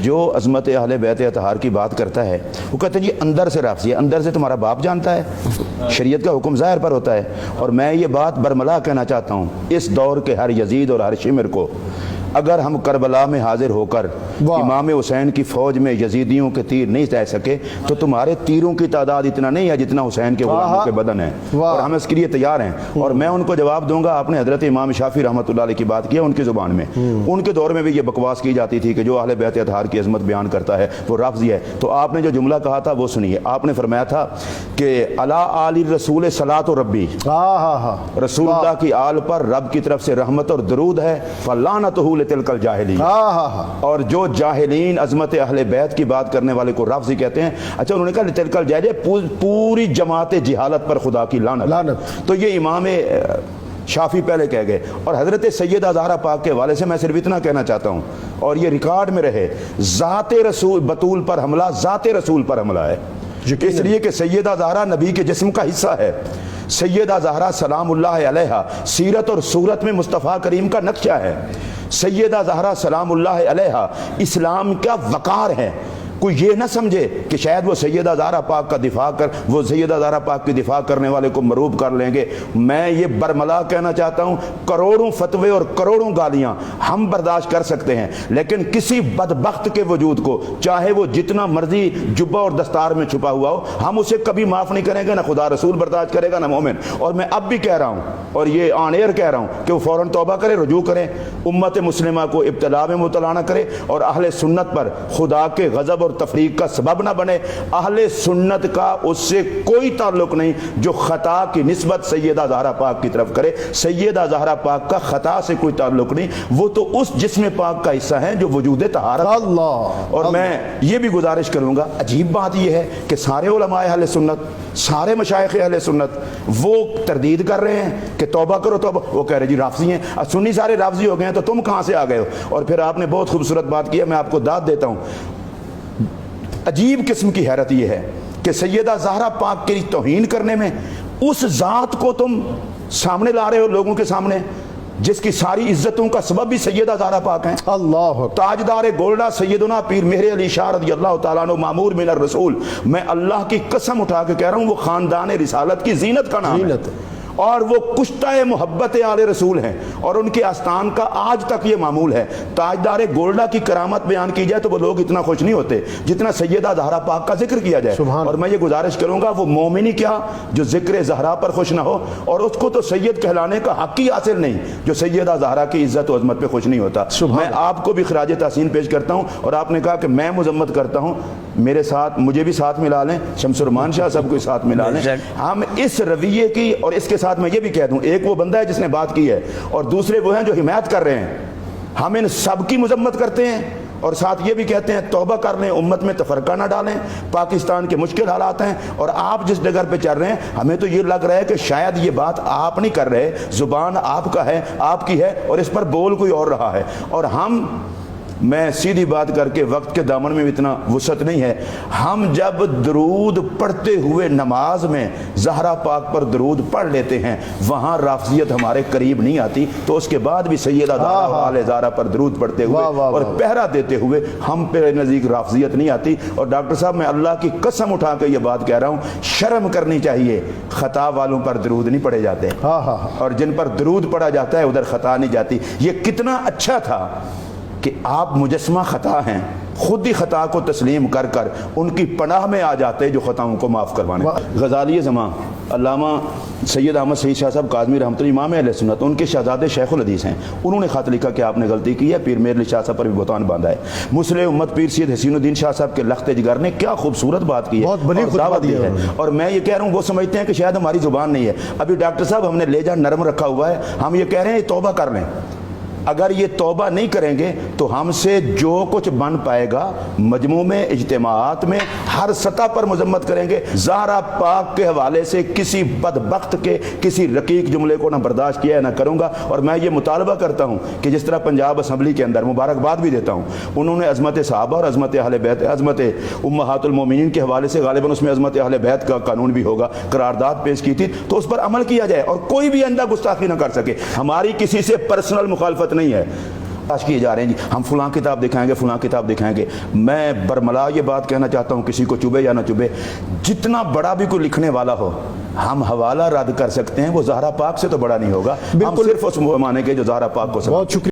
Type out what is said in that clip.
جو عظمت اہل بیت اطہار کی بات کرتا ہے وہ کہتے ہیں جی اندر سے رافضی ہے، اندر سے تمہارا باپ جانتا ہے، شریعت کا حکم ظاہر پر ہوتا ہے۔ اور میں یہ بات برملا کہنا چاہتا ہوں اس دور کے ہر یزید اور ہر شمر کو، اگر ہم کربلا میں حاضر ہو کر امام حسین کی فوج میں یزیدیوں کے تیر نہیں دے سکے تو تمہارے تیروں کی تعداد اتنا نہیں ہے جتنا حسین کے غلاموں کے بدن ہیں، اور ہم اس کے لیے تیار ہیں۔ اور میں ان کو جواب دوں گا، آپ نے حضرت امام شافعی رحمۃ اللہ علیہ کی بات کی ہے ان کی زبان میں، ان کے دور میں بھی یہ بکواس کی جاتی تھی کہ جو اہل بیت اطہار کی عظمت بیان کرتا ہے وہ رافضی ہے۔ تو آپ نے جو جملہ کہا تھا وہ سنیے، آپ نے فرمایا تھا کہ علی آل رسول صلاۃ و ربی، رسول اللہ کی آل پر رب کی طرف سے رحمت اور درود ہے، فلعنتہ لتلک الجاہلین، اور جو جاہلین عظمت اہل بیت کی بات کرنے والے کو رافضی کہتے ہیں، اچھا انہوں نے کہا لتلک الجاہلین، پوری جماعت جہالت پر خدا کی لعنت۔ تو یہ امام شافعی پہلے کہہ گئے۔ اور حضرت سیدہ زہرا پاک کے حوالے سے میں صرف اتنا کہنا چاہتا ہوں اور یہ ریکارڈ میں رہے، ذات رسول بطول پر حملہ ذات رسول پر حملہ ہے، اس لیے کہ سیدہ زہرا نبی کے جسم کا حصہ ہے۔ سیدہ زہرا سلام اللہ علیہا سیرت اور صورت میں مصطفیٰ کریم کا نقشہ ہے۔ سیدہ زہرا سلام اللہ علیہا اسلام کا وقار ہے۔ کوئی یہ نہ سمجھے کہ شاید وہ سیدہ زہرا پاک کا دفاع وہ سیدہ زہرا پاک کی دفاع کرنے والے کو مروب کر لیں گے۔ میں یہ برملا کہنا چاہتا ہوں، کروڑوں فتوے اور کروڑوں گالیاں ہم برداشت کر سکتے ہیں، لیکن کسی بدبخت کے وجود کو چاہے وہ جتنا مرضی جبہ اور دستار میں چھپا ہوا ہو، ہم اسے کبھی معاف نہیں کریں گے، نہ خدا رسول برداشت کرے گا نہ مومن۔ اور میں اب بھی کہہ رہا ہوں اور یہ آن ایئر کہہ رہا ہوں کہ وہ فوراً توبہ کرے، رجوع کریں، امت مسلمہ کو ابتلا میں مبتلا نہ کرے اور اہل سنت پر خدا کے غضب اور تفریق کا سبب نہ بنے۔ اہل سنت کا اس سے کوئی تعلق نہیں جو خطا کی نسبت سیدہ زہرا پاک کی طرف کرے۔ سیدہ زہرا پاک کا خطا سے کوئی تعلق نہیں، وہ تو اس جسم پاک کا حصہ ہے جو وجود طہارت۔ اور میں یہ بھی گزارش کروں گا، عجیب بات یہ ہے کہ سارے علماء اہل سنت، سارے مشائخ اہل سنت وہ تردید کر رہے ہیں کہ توبہ کرو توبہ، وہ کہہ رہے جی رافضی ہیں، سنی سارے رافضی ہو گئے ہیں تو تم کہاں سے آ گئے ہو؟ اور پھر آپ نے بہت خوبصورت بات کی ہے، میں آپ کو داد دیتا ہوں۔ عجیب قسم کی حیرت یہ ہے کہ سیدہ زہرا پاک کی توہین کرنے میں اس ذات کو تم سامنے لا رہے ہو لوگوں کے سامنے جس کی ساری عزتوں کا سبب بھی سیدہ زہرا پاک ہیں۔ اللہ تاجدار گولڈا سیدنا پیر مہر علی شاہ رضی اللہ تعالیٰ عنہ مامور من الرسول، میں اللہ کی قسم اٹھا کے کہہ رہا ہوں وہ خاندان رسالت کی زینت کا نام ہے، اور وہ کشتہ محبت آل رسول ہیں، اور ان کے آستان کا آج تک یہ معمول ہے۔ تاجدار گولڈا کی کرامت بیان کی جائے تو وہ لوگ اتنا خوش نہیں ہوتے جتنا سیدہ زہرا پاک کا ذکر کیا جائے۔ اور میں یہ گزارش کروں گا وہ مومن ہی کیا جو ذکر زہرا پر خوش نہ ہو، اور اس کو تو سید کہلانے کا حق ہی حاصل نہیں جو سیدہ زہرا کی عزت و عظمت پہ خوش نہیں ہوتا۔ میں آپ کو بھی خراج تحسین پیش کرتا ہوں، اور آپ نے کہا کہ میں مذمت کرتا ہوں، میرے ساتھ مجھے بھی ساتھ ملا لیں، شمس الرحمان شاہ صاحب کو ساتھ ملا لیں۔ ہم اس رویے کی، اور اس کے ساتھ میں یہ بھی کہہ دوں، ایک وہ بندہ ہے جس نے بات کی ہے اور دوسرے وہ ہیں جو حمایت کر رہے ہیں۔ ہم ان سب کی مذمت کرتے ہیں اور ساتھ یہ بھی کہتے ہیں توبہ کر لیں، امت میں تفرقہ نہ ڈالیں، پاکستان کے مشکل حالات ہیں، اور آپ جس ڈگر پہ چل رہے ہیں ہمیں تو یہ لگ رہا ہے کہ شاید یہ بات آپ نہیں کر رہے، زبان آپ کا ہے، آپ کی ہے، اور اس پر بول کوئی اور رہا ہے۔ اور ہم، میں سیدھی بات کر کے وقت کے دامن میں اتنا وسعت نہیں ہے، ہم جب درود پڑھتے ہوئے نماز میں زہرا پاک پر درود پڑھ لیتے ہیں وہاں رافضیت ہمارے قریب نہیں آتی، تو اس کے بعد بھی سیدہ زہرا و آل زہرا پر درود پڑھتے ہوئے اور پہرا دیتے ہوئے ہم پہ نزدیک رافضیت نہیں آتی۔ اور ڈاکٹر صاحب میں اللہ کی قسم اٹھا کے یہ بات کہہ رہا ہوں، شرم کرنی چاہیے، خطا والوں پر درود نہیں پڑھے جاتے، اور جن پر درود پڑھا جاتا ہے ادھر خطا نہیں جاتی۔ یہ کتنا اچھا تھا کہ آپ مجسمہ خطا ہیں، خود ہی خطا کو تسلیم کر کر ان کی پناہ میں آ جاتے جو خطاؤں کو معاف کروانے۔ غزالی زمان علامہ سید احمد سعید شاہ صاحب کاظمی رحمۃ اللہ امام اہل سنت، ان کے شہزادے شیخ الحدیث ہیں، انہوں نے خط لکھا کہ آپ نے غلطی کی ہے، پیر مہر علی شاہ صاحب پر بھی بہتان باندھا ہے۔ مسلح امت پیر سید حسین الدین شاہ صاحب کے لخت جگر نے کیا خوبصورت بات کی ہے، بہت بڑی دعوت دی ہے، اور میں یہ کہہ رہا ہوں وہ سمجھتے ہیں کہ شاید ہماری زبان نہیں ہے۔ ابھی ڈاکٹر صاحب ہم نے لہجہ نرم رکھا ہوا ہے، ہم یہ کہہ رہے ہیں توبہ کر لیں، اگر یہ توبہ نہیں کریں گے تو ہم سے جو کچھ بن پائے گا مجموع میں، اجتماعات میں، ہر سطح پر مذمت کریں گے۔ زہرا پاک کے حوالے سے کسی بدبخت کے کسی رقیق جملے کو نہ برداشت کیا ہے نہ کروں گا۔ اور میں یہ مطالبہ کرتا ہوں کہ جس طرح پنجاب اسمبلی کے اندر مبارکباد بھی دیتا ہوں، انہوں نے عظمت صحابہ اور عظمت اہل بیت، عظمت امہات المومنین کے حوالے سے غالباً اس میں عظمت اہل بیت کا قانون بھی ہوگا، قرارداد پیش کی تھی، تو اس پر عمل کیا جائے اور کوئی بھی آئندہ گستاخی نہ کر سکے۔ ہماری کسی سے پرسنل مخالفت نہیں ہے، تلاش کیے جا رہے ہیں جی ہم فلاں کتاب دکھائیں گے فلاں کتاب دکھائیں گے. میں برملا یہ بات کہنا چاہتا ہوں, کسی کو چبھے یا نہ چبھے, جتنا بڑا بھی کوئی لکھنے والا ہو ہم حوالہ رد کر سکتے ہیں, وہ زہرا پاک سے تو بڑا نہیں ہوگا. ہم صرف اس معنی کے جو زہرا پاک کو سمجھتے ہیں.